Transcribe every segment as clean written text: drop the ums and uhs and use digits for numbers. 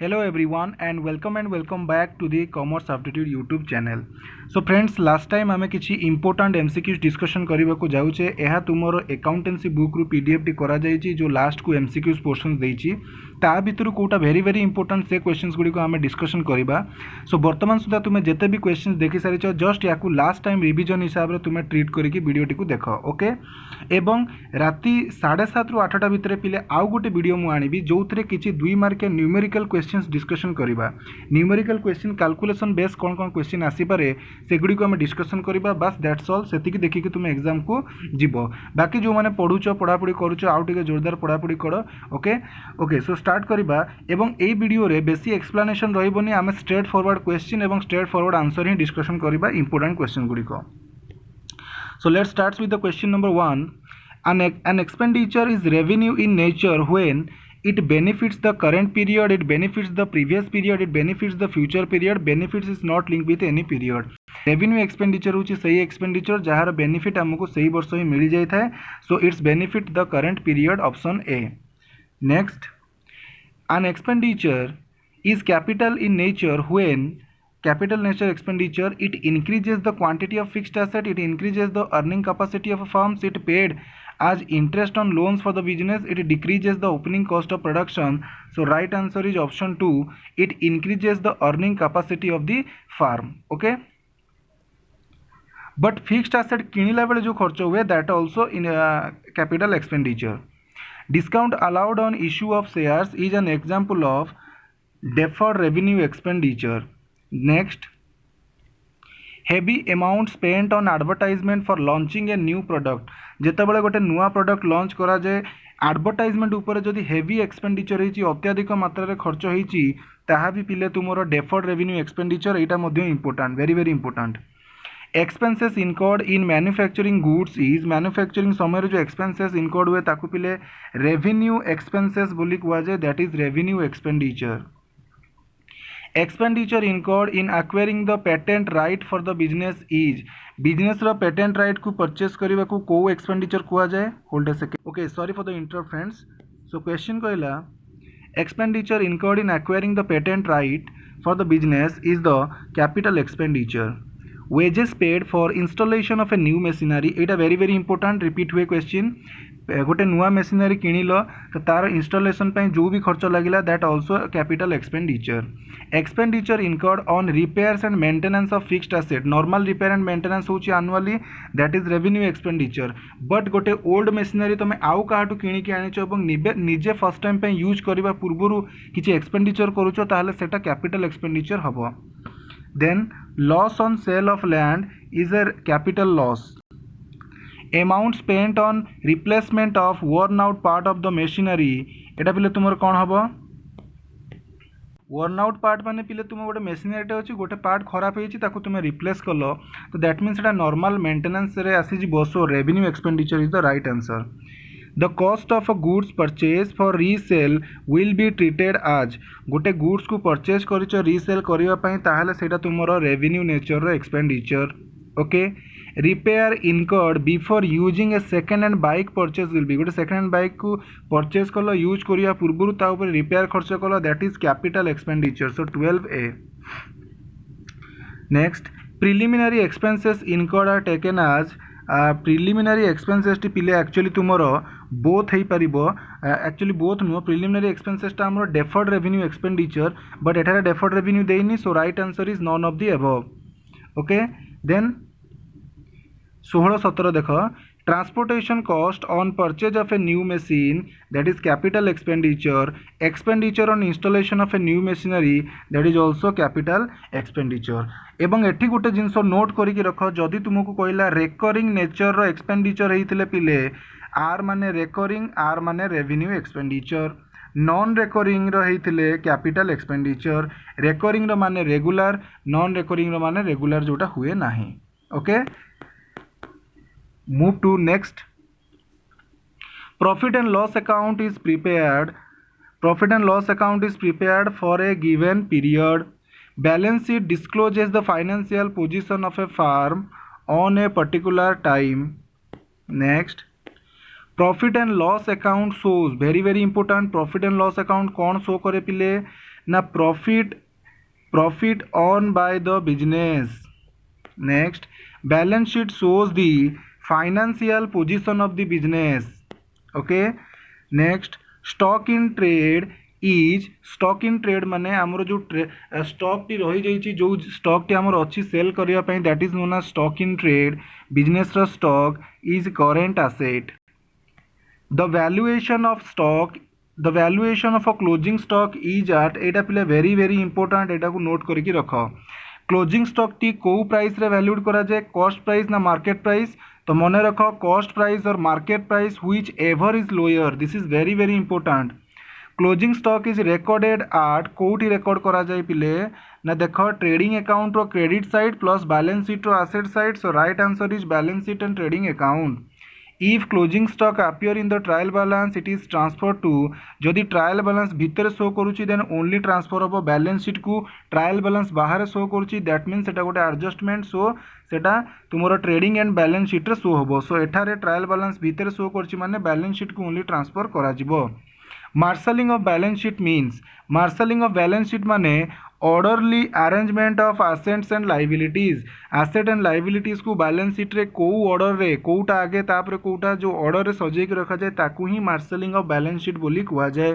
Hello everyone and welcome back to the Commerce Aptitude YouTube channel. So friends, last time आमे किछि important MCQs discussion करबा को जाउचे एहा तुमरो अकाउंटेंसी बुक रु पीडीएफ टी करा जाईची जो लास्ट को MCQs पोर्शन देईची ता भितर कोटा वेरी इंपोर्टेंट से क्वेश्चंस गुडी को आमे डिस्कशन करबा. सो वर्तमान सुधा तुमे जेते भी क्वेश्चंस देखि सारिछ जस्ट याकू लास्ट टाइम रिवीजन हिसाब रे तुमे ट्रीट करिकि वीडियो टी को देखो. ओके एवं राति 7:30 रु 8टा भितर पिले आउ गोटे वीडियो मु आनिबी जोथरे किछि 2 मार्क न्यूमेरिकल क्वेश्चंस डिस्कशन करिबा. न्यूमेरिकल क्वेश्चन कैलकुलेशन बेस कोन कोन क्वेश्चन आसी पारे सेगुडी को हम डिस्कशन करिबा. बस दैट्स ऑल. सेतिकी देखि कि तुम एग्जाम को जीवो. बाकी जो माने पढुचो पढापढी करूचो आउ टिके जोरदार पढापढी करो. ओके ओके सो स्टार्ट करिबा. एवं ए वीडियो रे बेसी एक्सप्लेनेशन रहिबोनी. आमे स्ट्रेट फॉरवर्ड क्वेश्चन एवं स्ट्रेट फॉरवर्ड आंसर ही डिस्कशन करिबा इंपोर्टेंट क्वेश्चन गुडी को. So let's start with the question number 1. An expenditure is revenue in nature when it benefits the current period, it benefits the previous period, it benefits the future period. Benefits is not linked with any period. Revenue expenditure होची सही expenditure जहार benefit हमको सही वर्ष ही मिल जाई था. So its benefit the current period, option A. Next, an expenditure is capital in nature when capital nature expenditure it increases the quantity of fixed asset, it increases the earning capacity of firms, it paid as interest on loans for the business, it decreases the opening cost of production. So right answer is option 2. It increases the earning capacity of the firm. Okay, but fixed asset किणिला बेले जो खर्च हुए that also in capital expenditure. Discount allowed on issue of shares is an example of deferred revenue expenditure. Next, heavy amount spent on advertisement for launching a new product. जेतेबेले गोटे नुआ product launch करा जाए advertisement ऊपर जदि heavy expenditure होईची अत्याधिक मात्रा रे खर्च होईची ताहा भी पिले तुमरो डेफर्ड रेवेन्यू एक्सपेंडिचर एटा मध्ये important very important. Expenses incurred in manufacturing goods is manufacturing समय जो एक्सपेंसेस इनकर्ड हुए ताकू पिले रेवेन्यू एक्सपेंसेस बोली कुआ जाए that is revenue expenditure. Expenditure incurred in acquiring the patent right for the business is business रा patent right को purchase करने को को expenditure कुआ जाए. Hold a second. Okay, sorry for the interrupt friends. So question कहला expenditure incurred in acquiring the patent right for the business is the capital expenditure. Wages paid for installation of a new machinery. Etah very important repeat हुए question. गोटे नुआ machinery किଣିल तो तार installation पे जो भी खर्च लगिला that also capital expenditure. Expenditure incurred on repairs and maintenance of fixed asset. Normal repair and maintenance होची annually that is revenue expenditure. But गोटे ओल्ड मेसिनरी तुम आउ काहाटू किणिकी आनिछ एवं निजे फर्स्ट टाइम पे यूज करबा पूर्वरु किछि एक्सपेंडिचर करूछो ताहले सेटा कैपिटल एक्सपेंडिचर हबो. Then loss on sale of land is a capital loss. Amount spent on replacement of worn out part of the machinery एटा पिले तुमर कौन हबो worn out part माने पिले तुम गोटे मेसिनरी अच्छी गोटे पार्ट खराब होइछि ताकू तुम रिप्लेस कलो तो दैट मीन्स एटा नॉर्मल मेंटेनेंस रे आसी जिवो. So revenue expenditure is the right answer. The cost of a goods purchase for resale will be treated as. गोटे गुड्स को परचेज करिछ रीसेल करिवा पई ताहाले सेटा तुमरो रेवेन्यू नेचर रो expenditure. Okay, repair incurred before using a second hand bike purchase will be. गोटे second hand bike को purchase कल यूज करिया पूर्वरु ता ऊपर रिपेयर खर्च कल that is capital expenditure. So 12A. Next, preliminary expenses incurred are taken as. Preliminary expenses टी पिले एक्चुअली तुमरो बोथ हेई परिबो. Actually both no preliminary expenses टा हमरो डेफर्ड रेवेन्यू एक्सपेंडिचर बट एठारे डेफर्ड रेवेन्यू देइनी. So right answer is none of the above. Okay, then 16-17 देख transportation cost on purchase of a new machine that is capital expenditure. Expenditure on installation of a new machinery that is also capital expenditure. एवं एठी गोटे जिनस note करिक रख जदि तुमको कहला recurring nature रो एक्सपेंडिचर हेतिले पिले आर माने रेकरिंग आर माने रेवेन्यू एक्सपेंडिचर. नॉन रेकरिंग रो हेतिले कैपिटल एक्सपेंडिचर. रेकरिंग रो माने रेगुलर, नॉन रेकरिंग रो माने रेगुलर जोटा हुए नाही. Okay, move to next. Profit and loss account is prepared. Profit and loss account is prepared for a given period. Balance sheet discloses the financial position of a firm on a particular time. Next, profit and loss account shows very important. Profit and loss account कौन show करे पिले ना profit earn by the business. Next, balance sheet shows the financial position of the business. Okay, next, stock in trade is, stock in trade माने आमर जो stock T रही जाइए, जो स्टॉक टी आमर अच्छी सेल करिया पई, that is known as stock in trade. Business रो stock is current asset. The valuation of stock, the valuation of a closing stock is at, एटा पिले वेरी वेरी इंपोर्टेंट, एटा को नोट करके रख। क्लोजिंग स्टॉक टी को प्राइस रे valued करा जाए, कॉस्ट प्राइस ना मार्केट प्राइस? तो मन रख कॉस्ट प्राइस और market price whichever is lower, this is very very important. Closing stock is recorded at, कोठी रेकर्ड करा जाए पिले ना, देख ट्रेडिंग अकाउंट रो credit side plus balance sheet रो asset side. So right answer is balance sheet and trading account. If closing stock appear in the trial balance it is transferred to, जदि trial balance भितर show करुच्ची then only transfer हम balance sheet को, trial balance बाहर show करुच्ची that means सेटा गोटे adjustment. So सेटा तुमर ट्रेडिंग एंड बैलेंस शीट रे शो हम। सो एठारे ट्रायल बैलेंस भितर शो करुच्ची माने बैलेंस शीट को ओनली ट्रांसफर करा जिवो। Marshalling of balance sheet means, marshalling of balance sheet माने orderly arrangement of assets and liabilities. Asset and liabilities को बैलेंस शीट रे को ऑर्डर रे, कोटा आगे तापर कोटा जो ऑर्डर रे सजाई के रखा जाए ताकू ही मार्शलिंग ऑफ बैलेंस शीट बोली कुआ जाए।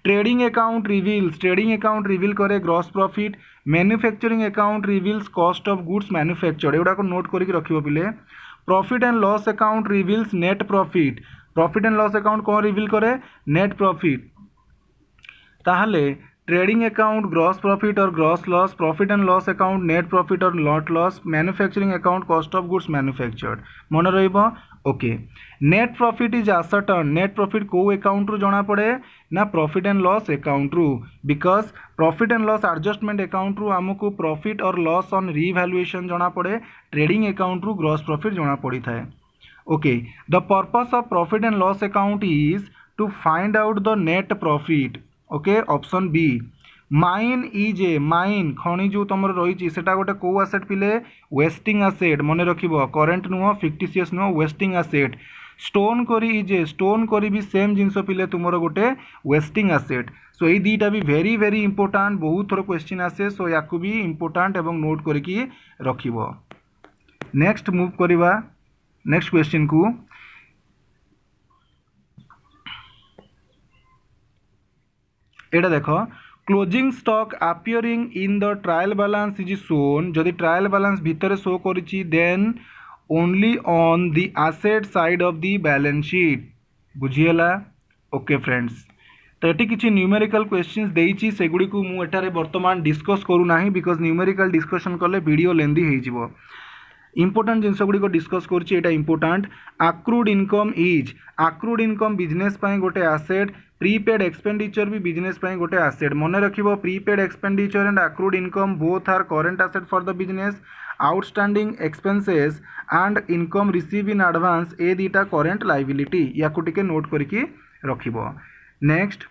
Trading account reveals, trading account reveal करे gross profit. Manufacturing account reveals cost of goods manufactured, एगुड़ा को नोट करके रखिबो पिले। Profit and loss account reveals net profit. Profit and loss account कौन रिवील करे? Net profit. ताहले ट्रेडिंग अकाउंट ग्रॉस प्रॉफिट और gross loss, profit and loss account net profit और net loss, manufacturing account cost of goods manufactured. मन रहिबो। Okay, net profit is ascertain, net profit को account रु जना पड़े ना, प्रॉफिट एंड लॉस अकाउंट रु, because profit and loss adjustment account रु हमको प्रॉफिट और लॉस ऑन रिवैल्यूएशन जना पड़े, ट्रेडिंग अकाउंट रु ग्रॉस प्रॉफिट जना पड़ी थाए। Okay, the purpose of profit and loss account is to find out the net profit. Okay, option B. Mine is a, mine खनि जो तुम रही सेटा गोटे को एसेट पिले? Wasting asset. मन रखिबो, करेंट नुह, फिक्टिशियस नुह, wasting asset. Stone quarry is a, stone quarry भी सेम जिनस पिले तुमर गोटे वेस्टिंग एसेट। सो ये दुईटा भी वेरी वेरी इंपोर्टेंट, बहुत थोड़ा क्वेश्चन आसे। सो या भी इंपोर्टेंट एवं नोट करके रखिबो। नेक्स्ट मूव करिबा नेक्स्ट क्वेश्चन को। एटा देख, closing stock appearing in the trial balance is shown, जदि ट्रायल बैलेंस भितर शो करिछि then only on the asset side of the balance sheet. बुझीगला? ओके फ्रेंड्स, तो ये किसी न्यूमेरिकल क्वेश्चंस देइछि, सेगुडी को मु एठारे वर्तमान डिस्कस करू नाही, बिकॉज न्यूमेरिकल डिस्कशन कले वीडियो लेंदी हो जिवो। इंपोर्टेंट जिनस गुड़िक डिस्कस करछि, एटा important. Accrued income is, accrued income business पाई गोटे एसेट, प्रीपेड एक्सपेंडिचर भी बिजनेस पाई गोटे एसेट। मन रखिबो, prepaid expenditure and accrued income both are current asset for the business. Outstanding expenses and income receive in advance, ए दीटा current liability, या को टिके नोट करके रखिबो। नेक्स्ट,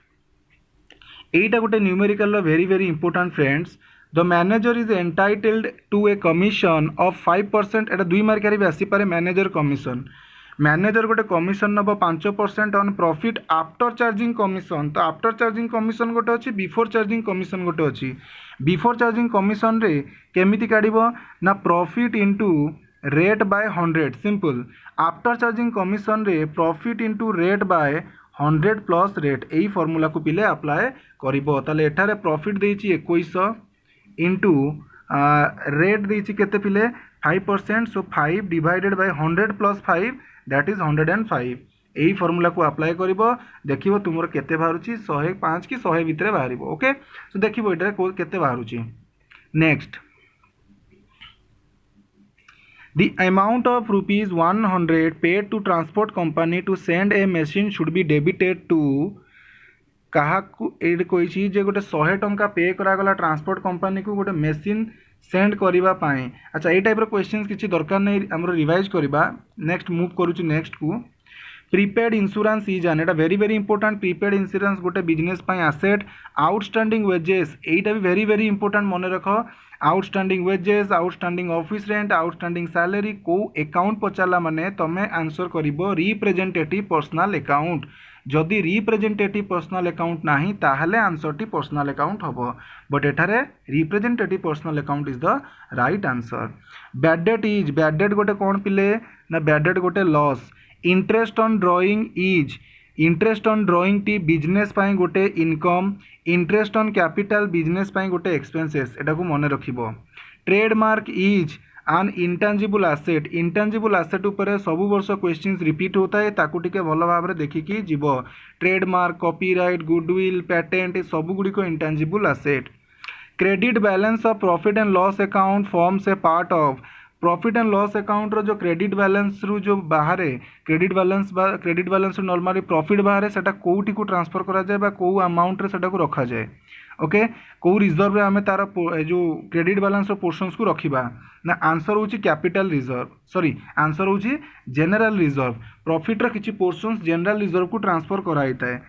एटा गोटे numerical very very important friends. The manager is entitled to a commission of 5%, एटा 2 मार्क भी आसीपे। मैनेजर कमिशन, मैनेजर गोटे कमिशन नब 5% on profit after charging commission. तो आफ्टर चार्जिंग कमिशन गोटे अच्छी, बिफोर चार्जिंग कमिशन गोटे अच्छी। बिफोर चार्जिंग कमिशन रे केमिति काढिबो ना, profit into rate by 100, simple. After charging commission रे profit into rate by 100 plus rate, यही फॉर्मूला को पिले अप्लाई करिबो। ताले एठारे प्रॉफिट देइछि 2100 इंटू रेट देइछि केते पिले 5%। So 5 divided by 100 plus 5 that is 105। यही फॉर्मूला को अप्लाई करिबो, देखिबो तुमर केते बाहरुछि, 105 कि 100 भितरे बाहरिबो। ओके, सो देखिबो एटा केते बाहरुछि। Next, the amount of rupees 100 paid to transport company to send a machine should be debited to, कहा कही जे गोटे 100 टंका पे करागला ट्रांसपोर्ट कंपनी को गोटे मेसीन सेंड करबा पाए। अच्छा, ये टाइप क्वेश्चन किसी दरकार नहीं, आम रिवाइज करबा। नेक्स्ट मूव करूँ नेक्स्ट को। प्रीपेड इंश्योरेंस इज एन, एटा very very important. Prepaid insurance गोटे बिजनेस पाई एसेट। आउटस्टैंडिंग वेजेस, एटा भी वेरी वेरी इंपोर्टेंट, मन रख। Outstanding wages, outstanding office rent, outstanding salary को अकाउंट पचारा माने तमें आंसर करिबो रिप्रेजेंटेटिव पर्सनल अकाउंट। जदि रिप्रेजेंटेटिव पर्सनल अकाउंट नाही ताहले आंसर टी पर्सनल अकाउंट हबो बट एठारे representative personal account is the right answer. Bad debt गोटे कौन पिले ना बैड डेट गोटे loss. Interest on drawing is interest on drawing टी बिजनेस पाई गोटे income. Interest on capital business पाई गोटे एक्सपेंसेस एटा को मन रखिबो। ट्रेडमार्क इज आन इंटांजिबल आसेट। इंटांजिबल आसेट उपरे सब वर्ष क्वेश्चंस रिपीट होता है ताकू टिके भल भाव देखिकी जीव। ट्रेडमार्क कॉपीराइट गुडविल पैटेंट सब गुड़िक intangible asset. Credit balance of profit and loss account forms a part of. Profit and loss account रो जो क्रेडिट बैलेंस रु जो बाहर क्रेडिट बैलेंस नॉर्मली प्रॉफिट बाहर सेटा कोठी को ट्रांसफर करा जाए बा को अमाउंट रे सेटा को रखा जाए। ओके को रिजर्व रे आमे तार जो क्रेडिट बैलेंस रो पोर्शंस को रखिबा ना आंसर होची कैपिटल रिजर्व सॉरी आंसर होची जनरल रिजर्व। प्रॉफिट रो किछि पोर्शंस जनरल रिजर्व को ट्रांसफर कराइता है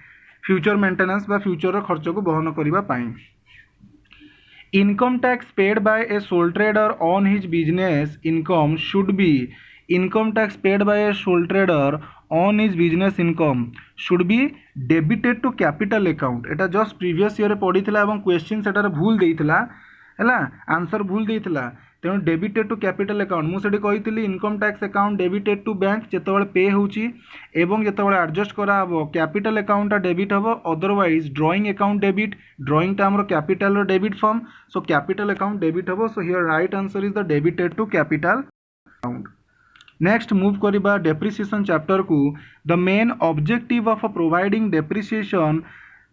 फ्यूचर मेंटेनेंस बा फ्यूचर रो खर्च को बहन करिबा पाई। Income tax paid by a sole trader on his business income should be income tax paid by a sole trader on his business income should be debited to capital account। Etah just previous year पढ़ी थिला एवं question सेटार भूल देइथिला हैला answer भूल देइथिला तेणु debited to capital account मुझे कही income tax account debited to bank जितेबाला पे होची एवं जितेबाला एडजस्ट करा हबो कैपिटल अकाउंट डेबिट हबो otherwise drawing account debit drawing टा हमर capital debit form so capital account debit हबो so here right answer is the debited to capital account. Next move करिबा डेप्रिसिएशन चैप्टर को। The main objective of providing depreciation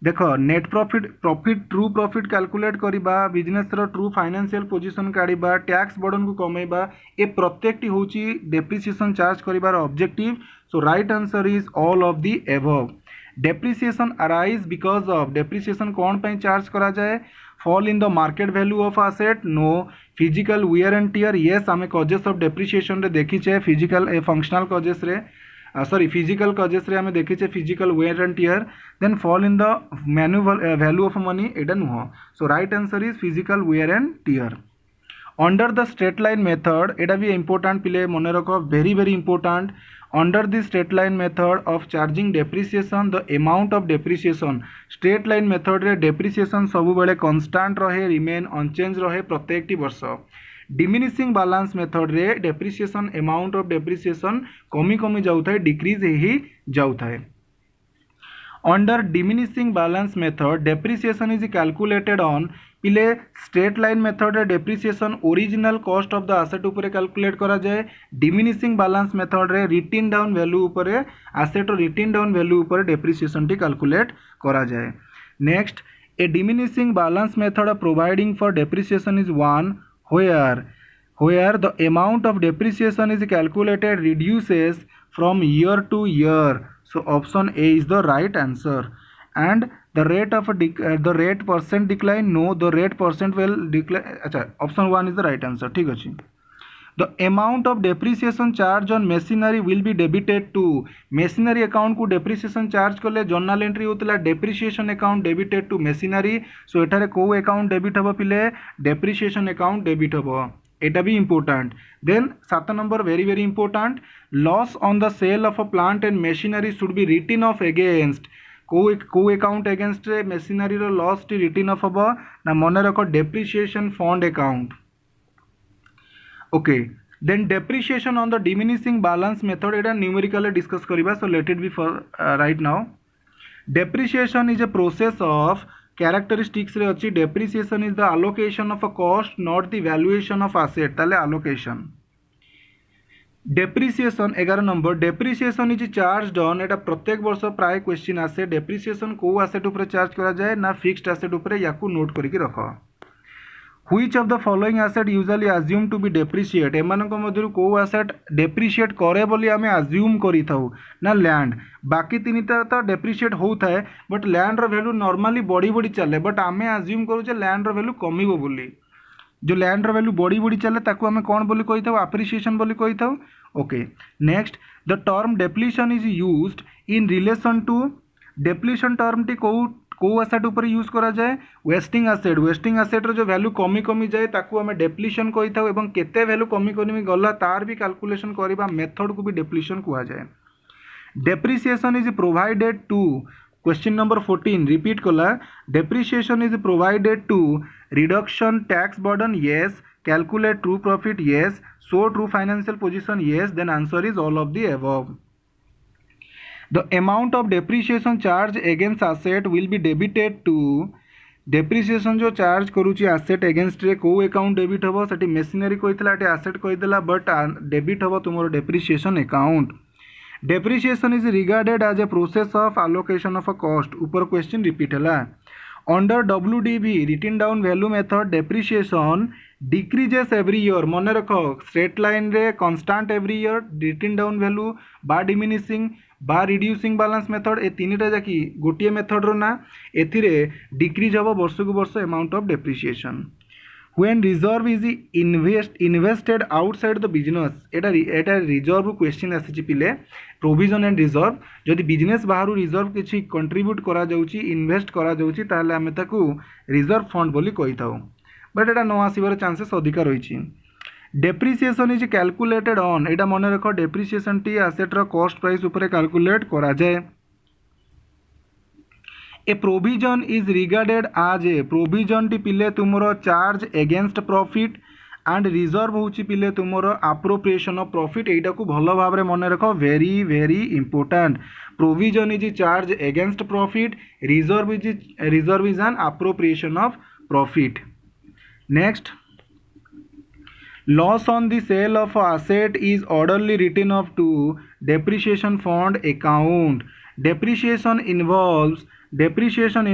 देख net profit true profit calculate करिबा business रो true financial position काढ़िबा tax burden को कमेबा ए प्रत्येकटी होची डेप्रिसिएशन चार्ज करिबार objective. So right answer is all of the above. Depreciation arise because of depreciation कौन पे चार्ज करा जाए fall in the market value of asset no physical wear and tear yes आमे कॉजेस ऑफ डेप्रिसिएशन रे देखिछे physical functional causes रे sorry physical causes रे हमें देखिए physical wear and tear then fall in the manual value of money एटा नुह। So right answer is physical wear and tear. Under the straight line method एटा भी important पिले मन रख very very important. Under the straight line method of charging depreciation the amount of depreciation straight line method रे depreciation सब बेले constant रहे remain unchanged रहे प्रत्येकटी वर्ष। डिमिनिशिंग बैलेंस मेथड रे डेप्रिसिएशन अमाउंट ऑफ डेप्रिसिएशन कमी कमी जाउथाय डिक्रीज ही जाउथाय। Under diminishing balance method depreciation is calculated on पिले स्ट्रेट लाइन मेथड रे depreciation original cost of the asset ऊपर कैलकुलेट करा जाए। डिमिनिशिंग बैलेंस मेथड रे रिटन डाउन वैल्यू ऊपर एसेट रो रिटन डाउन वैल्यू ऊपर डेप्रिसिएशन टी कैलकुलेट करा जाए। Next A diminishing balance method of providing for depreciation is one where the amount of depreciation is calculated reduces from year to year. So option A is the right answer. And the rate of the rate percent decline no the rate percent will decline अच्छा option 1 is the right answer ठीक अछि। The amount of depreciation charge on machinery will be debited to machinery account को depreciation charge कले journal entry होतला depreciation account debited to machinery। so एठारे को account debit हबो पिले depreciation account debit हबो एटा भी important. Then 7 number very very important loss on the sale of a plant and machinery should be written off against को account against machinery रो loss टी रिटन ऑफ हबो ना मन रख depreciation fund account. Okay then depreciation on the diminishing balance method एटा numerically discuss करिबा so let it be for right now. Depreciation is a process of characteristics रे अच्छी depreciation is the allocation of a cost not the valuation of asset ताले allocation। Depreciation 11 number depreciation is charge on एटा प्रत्येक वर्ष प्राय question आसे depreciation को asset ऊपर charge करा जाए ना फिक्स्ड एसेट ऊपर याकू नोट करके रख। Which of the following asset usually assumed to be depreciate एमानक मध्यरु को एसेट डेप्रिशिएट करे बोली आमे अज्यूम करी थाउ ना लैंड बाकी तीनटा तो डेप्रिशिएट होता है बट लैंड रो वैल्यू नॉर्मली बड़ी बड़ी चले बट आमे अज्यूम करू जे लैंड रो वैल्यू कमिबो बोली जो लैंड रो वैल्यू बड़ी बड़ी चले ताकू आमे कोन बोली कहि थाउ एप्रिसिएशन बोली कहि थाउ। Okay next the term depletion is used in relation to depletion term टी को एसेट ऊपर यूज करा जाए वेस्टिंग एसेट रो जो वैल्यू कमी कमी जाए ताकू आमे डेप्लीशन कहि थाउ एवं केते वैल्यू कमी कमी गला तार भी कैलकुलेशन करबा मेथड को भी डेप्लीशन कुआ जाए। depreciation is provided to, question number 14 repeat kala, depreciation is provided to reduction tax burden, yes. Calculate true profit, yes. Show true financial position, yes. Then answer is all of the above. The amount of depreciation charge against asset will be debited to, deप्रिसिएशन जो charge करुच्ची asset against रे को account debit हम से machinery कही asset कहीदेला but debit हम तुम depreciation account. Depreciation is regarded as a process of allocation of a cost. ऊपर question repeat है. Under WDV written down value method depreciation decreases every year. मन रख straight line रे constant every year written down value बा diminishing बा reducing balance method ए तीनटा जाकि गोटे मेथड रो ना एथिरे डिक्रीज हम वर्ष को वर्ष amount of depreciation. When reserve is invested outside the business. Etah reserve question आसी पिले प्रोविजन एंड रिजर्व. जदि बिजनेस बाहर रिजर्व किसी कंट्रीब्यूट करा जाउची इन्वेस्ट करा जाउची ताले आमे ताकू रिजर्व फंड बोली कहि थाउ बट एटा न आसीबार चांसेस अधिका रहिछि. Depreciation is calculated on. एटा मन रख डेप्रिसिएशन टी एसेट रो कॉस्ट प्राइस ऊपर कैलकुलेट करा जाए. ए प्रोविजन इज रिगार्डेड आज ए प्रोविजन टी पिले तुमरो charge against profit and reserve होची पिले तुमरो अप्रोप्रिएशन ऑफ प्रॉफिट. एटा को भलो भाबरे मन रख very very important. Provision is charge against profit, reserve is an appropriation of profit. Next, loss on the sale of asset is orderly written off to depreciation fund account. Depreciation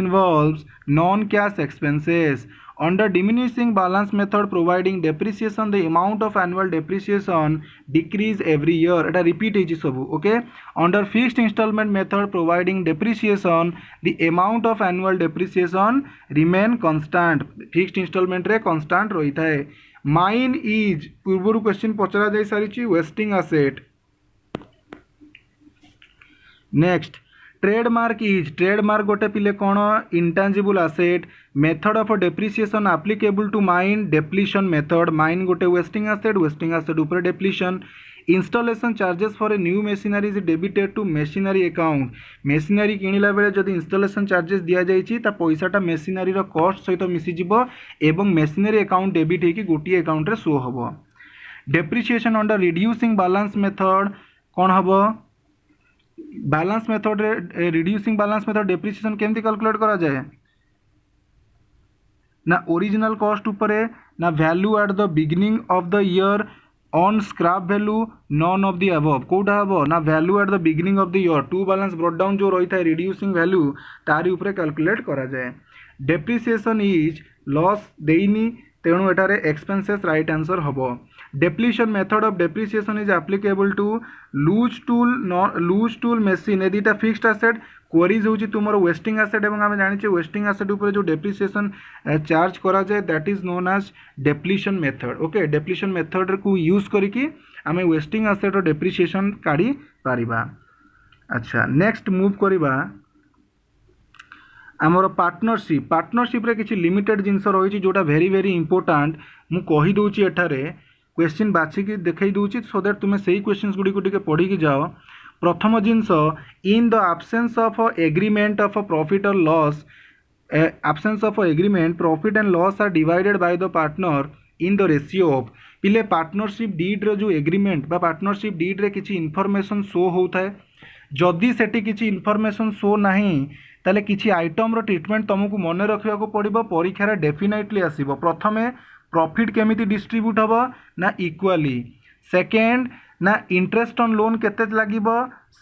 involves non-cash expenses. Under diminishing balance method providing depreciation, the amount of annual depreciation decrease every year. Eta repeat hoji sabu. Okay. Under fixed installment method providing depreciation, the amount of annual depreciation remain constant. Fixed installment रे constant रही था. Mine is पूर्व question पचरा जाई सारी wasting asset. Next, trademark is. Trademark गोटे पिले कौन intangible asset. Method of depreciation applicable to mine depletion method. Mine गोटे वेस्टिंग एसेट ऊपर depletion. Installation charges for a new machinery is debited to machinery account. Machinery किणला बेले जदि installation charges दिया जाइछि ता पैसाटा मेसिनरी रो कॉस्ट सहित मिसिजिबो एवं मेसिनरी अकाउंट डेबिट होगी गोटे अकाउंट रे शो हबो. Depreciation under reducing balance method कौन हबो. बैलेंस मेथड रे रिड्यूसिंग बैलेंस मेथड डेप्रिसिएशन केमती कैलकुलेट करा जाए ना ओरिजिनल कॉस्ट ऊपर ना value at the beginning of the year on scrap value none of the above. कोटा हबो ना value at the beginning of the year to balance brought down जो रही था रिड्यूसिंग वैल्यू तारी ऊपर कैलकुलेट करा जाए. डेप्रिसिएशन इज लॉस देइनी तेणु एटारे एक्सपेंसेस राइट आंसर हबो. Depletion method of depreciation is applicable to loose tool machine. ए दुटा फिक्स्ड एसेट क्वेरीज होची तुमर वेस्टिंग एसेट एवं आम जानिचे वेस्टिंग एसेट ऊपर जो डेप्रिसिएशन चार्ज करा जाए that is known as depletion method. Okay, depletion method को यूज करिकी आम वेस्टिंग एसेट रो डेप्रिसिएशन काढ़ी पारिबा. अच्छा, नेक्स्ट मूव करिबा आमर पार्टनरशिप. पार्टनरशिप रे किछि लिमिटेड जिंस रही जोटा वेरी वेरी इंपोर्टेंट. मु कहि दउची एठारे क्वेश्चन बाछिकी देखई दूची सो दैट तुम्हें सही क्वेश्चन गुड़ी को टिके पढ़ी की जाओ. प्रथम जिनस in the absence of agreement of profit और loss. Absence of agreement profit and loss are divided by the partner in the ratio of. पिले पार्टनरशिप डीड रो जो एग्रीमेंट बा पार्टनरशिप डीड रे किछि इनफॉरमेशन शो होता है. जदि सेठी किछि इनफॉरमेशन शो नहीं ताले किछि आइटम रो ट्रीटमेंट तुमको मन रखिया को पड़िबो. परीक्षा रे डेफिनेटली आसीबो. प्रथमे प्रॉफिट केमिति डिस्ट्रीब्यूट हबो ना इक्वाली. सेकेंड ना इंटरेस्ट ऑन लोन केते लागिबो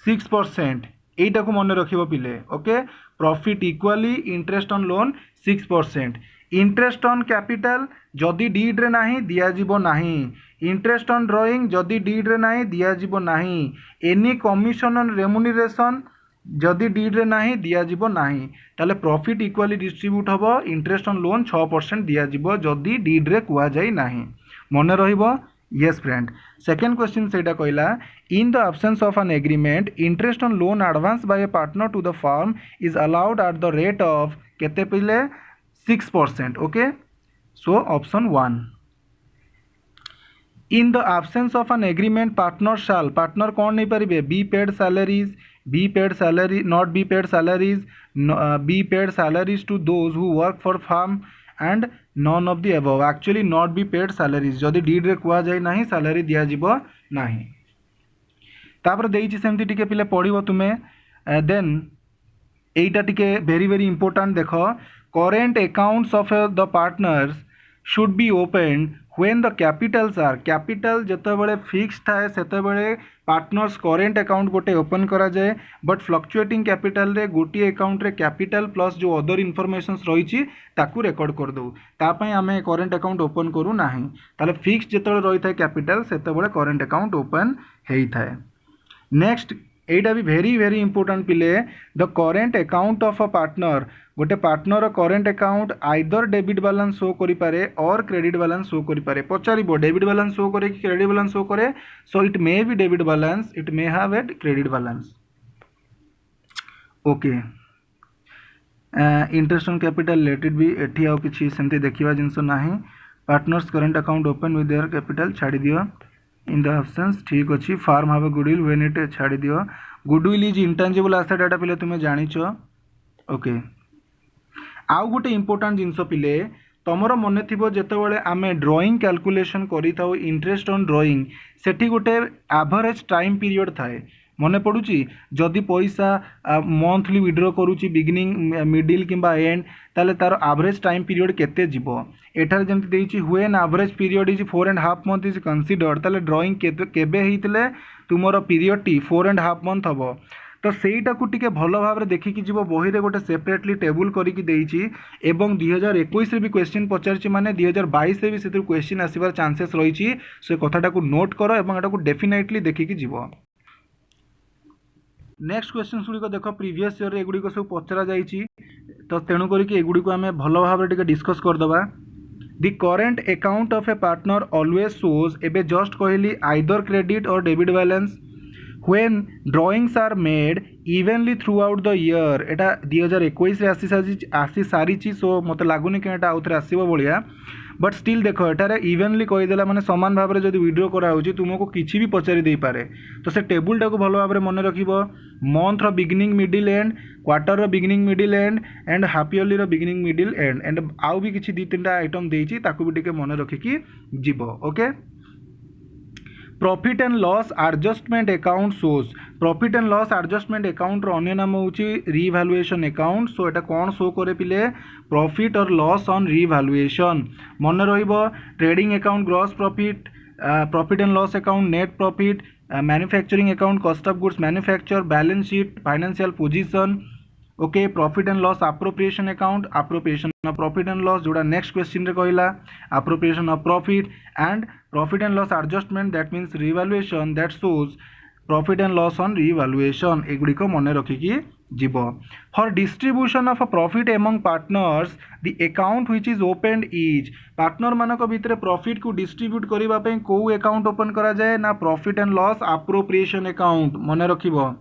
6%. एटा को मन रखिबो पिले. Okay, profit equally interest on loan 6%. Interest on capital जदि डीड रे नाही दिया जिवो नाही. इंटरेस्ट ऑन ड्रॉइंग जदि डीड रे नाही दिया जिवो नाही. एनी कमिशन ऑन रेम्युनरेशन जदि डीड रे नाही दिया जिवो नाही. ताले प्रॉफिट इक्वाली डिस्ट्रीब्यूट हबो. इंटरेस्ट ऑन लोन 6% दिया जिवो जदि डीड रे कुआ जाई नाही. मन रहिबो. यस फ्रेंड, सेकेंड क्वेश्चन सेटा कहला in the absence of an agreement interest on loan advance by a partner to the firm is allowed at the rate of केते पिले 6%. Okay, so option 1. In the absence of an agreement partner shall partner कौन नहीं पारिबे be paid salaries not be paid salaries be paid salaries to those who work for firm and none of the above actually not be paid salaries जदि deed रे कुआ जाय नाही salary दिया जिवो नाही तापर देइछि सेमति टिके पिले पढिबो तुमे देन एटा टिके वेरी वेरी इंपोर्टेंट देखो current accounts of the partners should be open when the capitals are capital जेतेबेले फिक्स थाए सेतेबेले पार्टनर्स करेंट अकाउंट गोटे ओपन करा जाए बट फ्लक्चुएटिंग कैपिटल रे गोटे अकाउंट रे कैपिटल प्लस जो अदर इनफॉरमेशंस रही ताकू रेकॉर्ड कर दो तापई आमे करेंट अकाउंट ओपन करू नाही ताले फिक्स जेतेबेले रही थाए कैपिटल सेतेबेले करेंट अकाउंट ओपन हेई थाए नेक्स्ट एटा भी वेरी वेरी इंपोर्टेंट पिले the current account of a partner गोटे partner current account either debit balance show करि पारे और क्रेडिट बैलेंस शो करि पारे पचारिबो डेबिट बैलेंस शो करे कि क्रेडिट बैलेंस शो करे so it may be debit balance it may have at credit balance okay interest on capital related भी एठी आउ किछि सेमते देखिबा जिंस नाही partners current account open with their capital छाड़ी दियो इन द एब्सेंस ठीक अच्छी firm have a goodwill when it छाड़ी दियो गुडविल इज इंटेंजिबल एसेट एटा पिले तुमे जानिछ ओके आउ गोटे इंपोर्टेंट जिनस पिले तमर मन थी जितेबाला आम ड्रॉइंग कैलकुलेशन करिथाउ इंटरेस्ट ऑन ड्रॉइंग सेठी गोटे एवरेज टाइम पीरियड थाए मन पड़ुची जदि पैसा मंथली विड्रॉ करुची बिगिनिंग मिडिल किंबा एंड ताले तार एवरेज टाइम पीरियड केते जीवो एठार जमती देइची when average period is 4.5 month is considered ताले ड्रॉइंग केबे हेइतले तुमरो पीरियड टी 4.5 मंथ हबो तो सेटा को टिके भल भाव में देखिकी जीव बही रे गोटे सेपरेटली टेबुल करिकी देइची एवं 2021 रे भी क्वेश्चन पचारची माने 2022 रे भी सेतिर क्वेश्चन आसीबार चांसेस रहिची से कथाटा को नोट करो एवं एटा को डेफिनेटली देखिकी जीव नेक्स्ट क्वेश्चन गुड़िक देख प्रीवियस ईयर एगुड़िक सब पचरा जाइए तो तेणु करिकी एगुड़िक आम भल भाव में डिस्कस करदबा the current account of a partner always shows एबे जस्ट कहली either credit or debit balance when drawings are made evenly throughout the year एटा 2021 रे आसी सारी सो मत लगुनि कि आउ थे आसो भाया बट स्टिल देख एटारे इवेनली कहीदेला माने समान भाव में जब विड्रो कराऊँ तुमको किसी भी पचारि दे पारे तो से टेबुलटा को भल भाव में मन रख मंथ रो बिगिनिंग मिडिल एंड क्वार्टर रो beginning middle end half yearly रो बिगिनिंग मिडिल एंड आउ भी किसी 2-3टा आइटम देइछि ताकू भी टिके मन रखिकी जीव okay profit and loss adjustment account shows profit and loss adjustment account अन्य नाम हूँ रिवैल्यूएशन अकाउंट सो एटा कौन शो करे पिले प्रॉफिट और लॉस ऑन रिवैल्यूएशन मन रहिबो trading account gross profit profit and loss account net profit manufacturing account cost of goods manufacture balance sheet financial position okay profit and loss appropriation account appropriation of profit and loss जोड़ा next question रे कहला appropriation of profit and profit and loss adjustment that means revaluation that shows profit and loss on revaluation एगुड़िक मन रखिकी जीव for distribution of profit among partners the account which is open is partner मानक भितर profit को distribute करबा पई को अकाउंट ओपन करा जाए ना profit and loss appropriation account मन रखिबो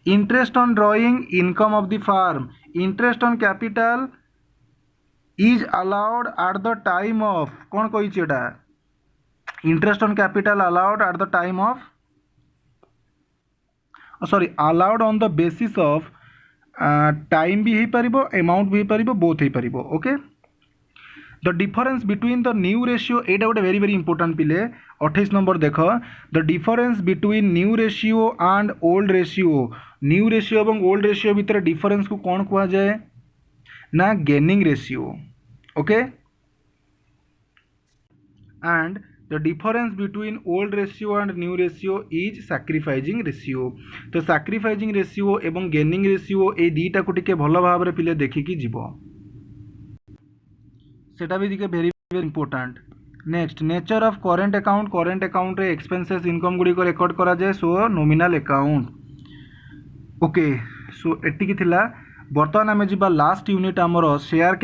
interest on drawing income of the firm interest on capital is allowed at the time of कौन कही interest on capital allowed at the time of sorry allowed on the basis of time भी हो पारिबो amount भी हो पारिबो both हो पारिबो okay the difference between the new ratio एटा गोटे वेरी वेरी इंपोर्टेंट पिले 28 नंबर देख the difference between new ratio and old ratio और ओल्ड रेशियो भितर डिफरेंस को कौन कहा जाए ना gaining ratio okay and the difference between old ratio and new ratio is sacrificing ratio तो सैक्रिफाइजिंग रेशियो एवं गेनिंग रेशियो ए दुईटा को टिके भल भाव में पिले देखिकी जीव सेटा भी दिखे very very important next nature of current account रे एक्सपेंसेस इनकम गुड़ी को रेकॉर्ड करा जाए so nominal account okay so एटिकी थिला बर्तमान आम जी लास्ट यूनिट आमर शेयर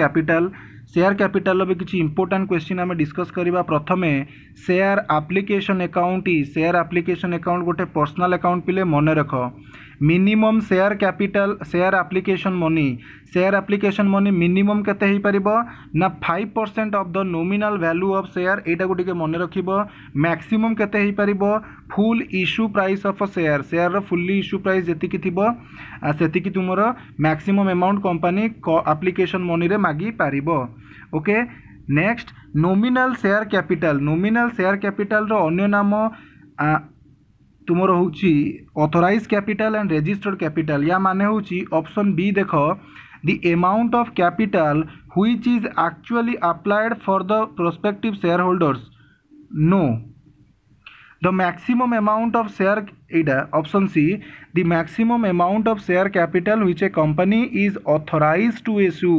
कैपिटल भी किसी इंपोर्टेंट क्वेश्चन आम डिस्कस करवा प्रथमे शेयर एप्लिकेशन अकाउंट गोटे पर्सनल अकाउंट पिले मन रख minimum share capital share application money minimum केते ही परिबो ना 5% of the nominal value of share एटा को टिके मन रखिबो। मैक्सिमम केते ही परिबो full issue price of share रो फुल्ली इश्यू प्राइस जेति की थिबो सेति की तुमरो maximum amount company application money रे मागी पारिबो। Okay next nominal share capital रो अन्य नाम तुमर होची authorise capital and registered capital या माने होची ऑप्शन बी देख the amount of capital which is actually applied for the prospective share holders no the maximum amount of share एटा option C the maximum amount of share capital which a company is authorise to issue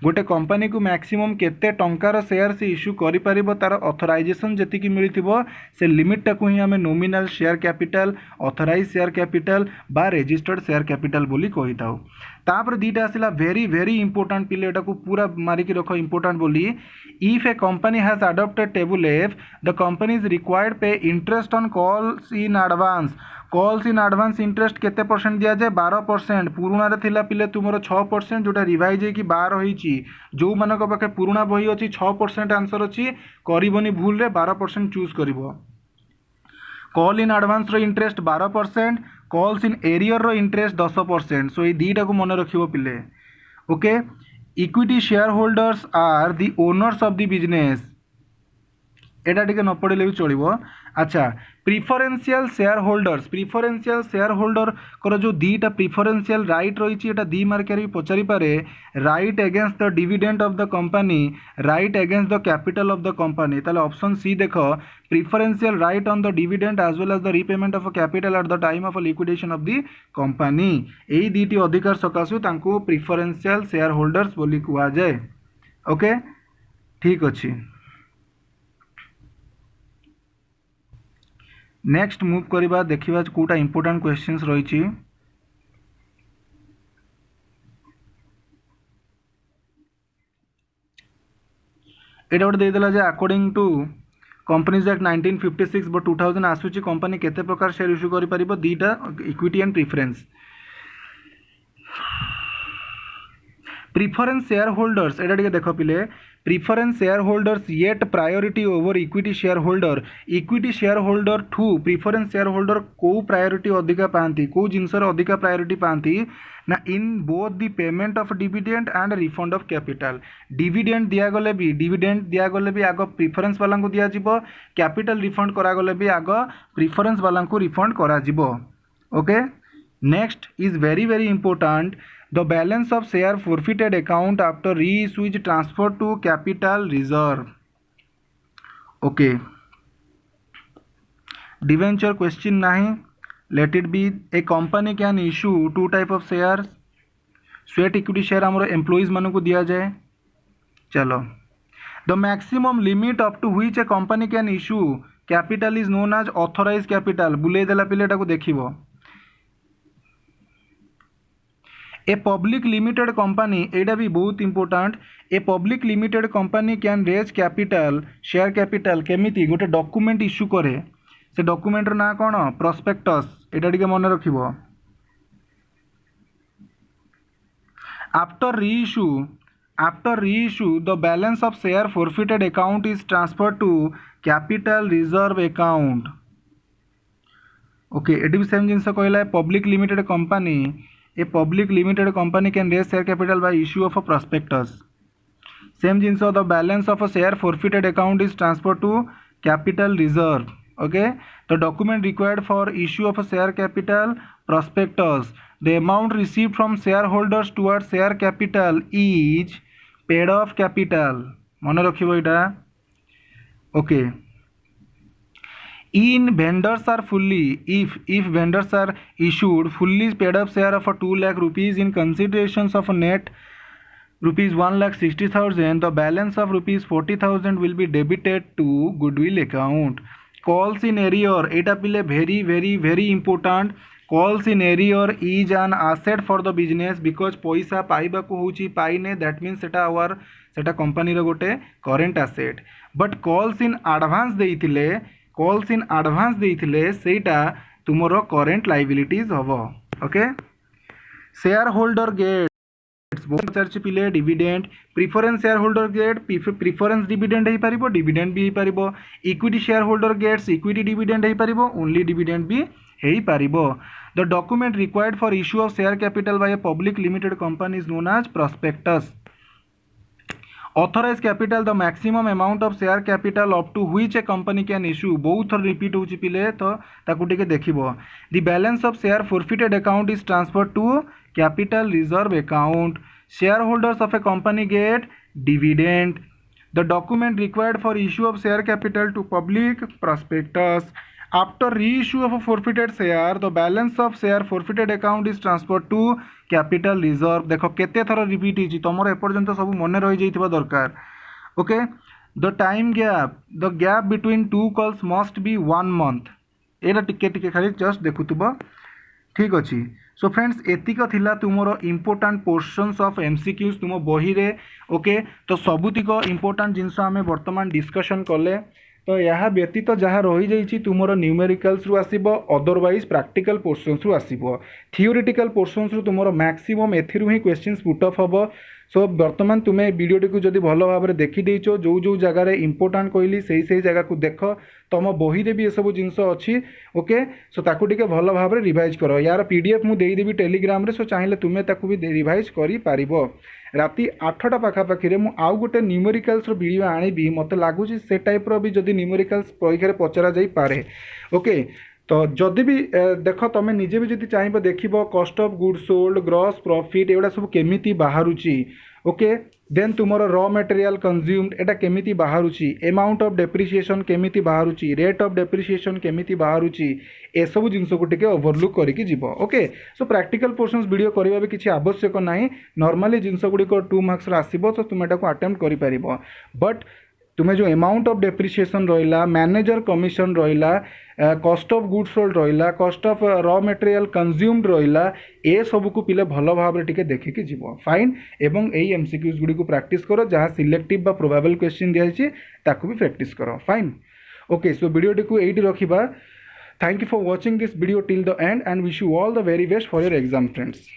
गोटे company को maximum केते टंकार share से issue करि परिबो तार authorisation जति की मिलिथिबो से लिमिट टाकू ही हमें nominal share capital authorise share capital बा रजिस्टर्ड शेयर कैपिटल बोली कहि थाउ। तापर दीटा आसिला वेरी वेरी इंपोर्टेंट पिले एटा को पूरा मारिकी रख इंपोर्टेंट बोली if a company has adopted table F the company is required pay interest on calls in advance interest केते परसेंट दिया जाए 12%। पुराना रे थिला पिले तुमरो 6% जोटा रिवाइज है कि 12 होईची जो मानक पाखे पुराना बही अछि 6% आंसर अछि करिवनी भूल रे 12% चूज करिवो। कॉल इन एडवांस रो इंटरेस्ट 12% कॉल्स इन एरियर रो इंटरेस्ट 10%। सो ये दीटा को मन रखिवो पिले। Okay equity share holders are the owners of the business एटा टिके न पड़े भी चलो। अच्छा प्रिफरेंशियल शेयर होल्डर कर जो दीटा प्रिफरेंशियल राइट रही है दी मार्कर भी पचारि पारे right against the dividend of the company right against the capital of the company ताले ऑप्शन सी देख preferential right on the dividend as well as the repayment of capital at the time of liquidation of the company यही दीटी अधिकार सकाशु तांको preferential share holders बोली कुआ जाए। Okay ठीक अच्छे नेक्स्ट मूव करवा देखा कौटा इंपोर्टेंट क्वेश्चंस रही एटा गोटे देदेला जे according to companies act 1956 but 2000 आसूची कंपनी केते प्रकार शेयर इश्यू करि परिबो दीटा equity and preference share holders एटा टिके देख पिले preference share holders get priority over equity share holder ठू प्रिफरेंस शेयर होल्डर को प्रायोरिटी अधिका पाती को जिनसर अधिका प्रायोरिटी पाती ना in both the payment of dividend and refund of capital dividend दिगले भी आग प्रिफरेंस वाला को दिया जिवो कैपिटल रिफंड करागले भी आग प्रिफरेंस वाला को रिफंड करा जिवो। Okay next is very very important the balance of share forfeited account after reissue is transferred to capital reserve. Okay debenture question nahi let it be a company can issue two type of shares sweat equity share हमरो employees मानू को दिया जाए। चलो the maximum limit up to which a company can issue capital is known as authorized capital बुले देला पिलेटा को देखिबो। ए पब्लिक लिमिटेड कंपनी एटा भी बहुत important a public limited company can raise capital share capital केमिति गोटे डॉक्यूमेंट इश्यू करे से डॉक्यूमेंट ना कौन प्रोस्पेक्टस एटा टिके मन रखिबो। After reissue the balance of share forfeited account is transfer to capital reserve account. Okay एटी भी सेम जिनस कहला public limited company A public limited company can raise share capital by issue of a prospectus. Same jinso the balance of a share forfeited account is transferred to capital reserve. Okay, the document required for issue of a share capital prospectus. The amount received from shareholders towards share capital is paid off capital. मन रखिबो इटा। Okay. In vendors are fully if vendors are issued fully paid up share of a 2 lakh rupees in considerations of a net rupees 1,60,000 the balance of rupees 40,000 will be debited to goodwill account. Calls in arrear eta pile very very very important calls in arrear is an asset for the business because पैसा पाइबा को होची पाइने that means सेटा our सेटा company रो गोटे current asset but calls in advance देइथिले कॉल्स इन एडवांस देइथिले सेटा तुमरो करेंट लायबिलिटीज हबो। ओके शेयर होल्डर गेट्स बहुत पचार पिले dividend preference share holder get preference dividend हो पार डिविडेंड भी हो पार equity share holder gets equity dividend हो पार ओनली डिविडेंड भी हो पार the document required for issue of share capital by a public limited company is known as prospectus authorized capital the maximum amount of share capital up to which a company can issue बहुत थर repeat होची पिले तो ताकू टिके देखिबो the balance of share forfeited account is transferred to capital reserve account shareholders of a company get dividend the document required for issue of share capital to public prospectus after reissue of a forfeited share the balance of share forfeited account is transferred to capital reserve देख केते थर repeat होती तुम एपर्यंत सब मन रही जाइथिबा दरकार okay the time gap the gap between two calls must be 1 month एटा टिके टिके खाली जस्ट देखुथबो ठीक अच्छी सो फ्रेंड्स एतिक थिला तुमर इंपोर्टाट पोर्शंस ऑफ एमसीक्यूज तुम बही रे ओके तो सबुतिक इंपोर्टाट जिनस आम बर्तमान डिस्कशन कले तो यह व्यतीत जहाँ रही जाइए तुमर न्यूमेरिकल्स रु आसीबो अदरवाइज प्रैक्टिकल पोर्शंस रु आसीबो थियोरिटिकल पोर्शंस रु तुमर मैक्सिमम एथिरु ही क्वेश्चंस पुट अफ हबो सो बर्तमान तुम्हें वीडियोटी को जदि भल भाव में देखीदेच जो जो जगार इंपोर्टाट कहली से जगह को देख तुम बही रे भी ये सब जिनस अच्छी ओके सो ताकू टिके भल भाव में रिवाइज कर यार पीडीएफ मुझे देदेवी टेलीग्राम रे सो चाहिए तुम्हें ताकू भी रिवाइज कर पारिबो राति 8टा पाखापाखि मुझे आउ गोटे न्यूमेरिकल्स वीडियो आनिबी मत लगुच से टाइप्र भी जदि न्यूमेरिकल्स परीक्षा पचरा जाई पारे ओके तो जदि भी देख तुम निजे भी जब चाहिए देख cost of goods sold gross profit एगुड़ा सब केमिति बाहरुची ओके देन तुमर रॉ मटेरियल कंज्यूम्ड एटा केमिति बाहरुची अमाउंट ऑफ डेप्रिसिएशन केमिति बाहरुची रेट ऑफ डेप्रिसिएशन केमिति बाहरुची ए सब जिनस को टिके ओवरलुक करके जीवो okay so practical portions video करबा भी किसी आवश्यक नाही नॉर्मली जिनस गुडी को 2 मार्क्स आसीबो तो तुम एटा को अटेम्प्ट करि परिबो बट तुम्हें जो अमाउंट ऑफ डेप्रिसिएशन रहा मैनेजर कमिशन रहा कॉस्ट ऑफ गुड्स सोल्ड रहा cost of raw material consumed रहा ए सब को पिले भल भाव टिके देखिकी जीव फाइन एवं यही एमसीक्यूज गुडी को प्रैक्टिस करो जहाँ सिलेक्टिव बा प्रोबेबल क्वेश्चन दिखाई ताकू भी प्रैक्टिस करो फाइन ओके सो वीडियोटी को यही रखा thank you for watching this video till the end and wish you all the very best for your exam friends.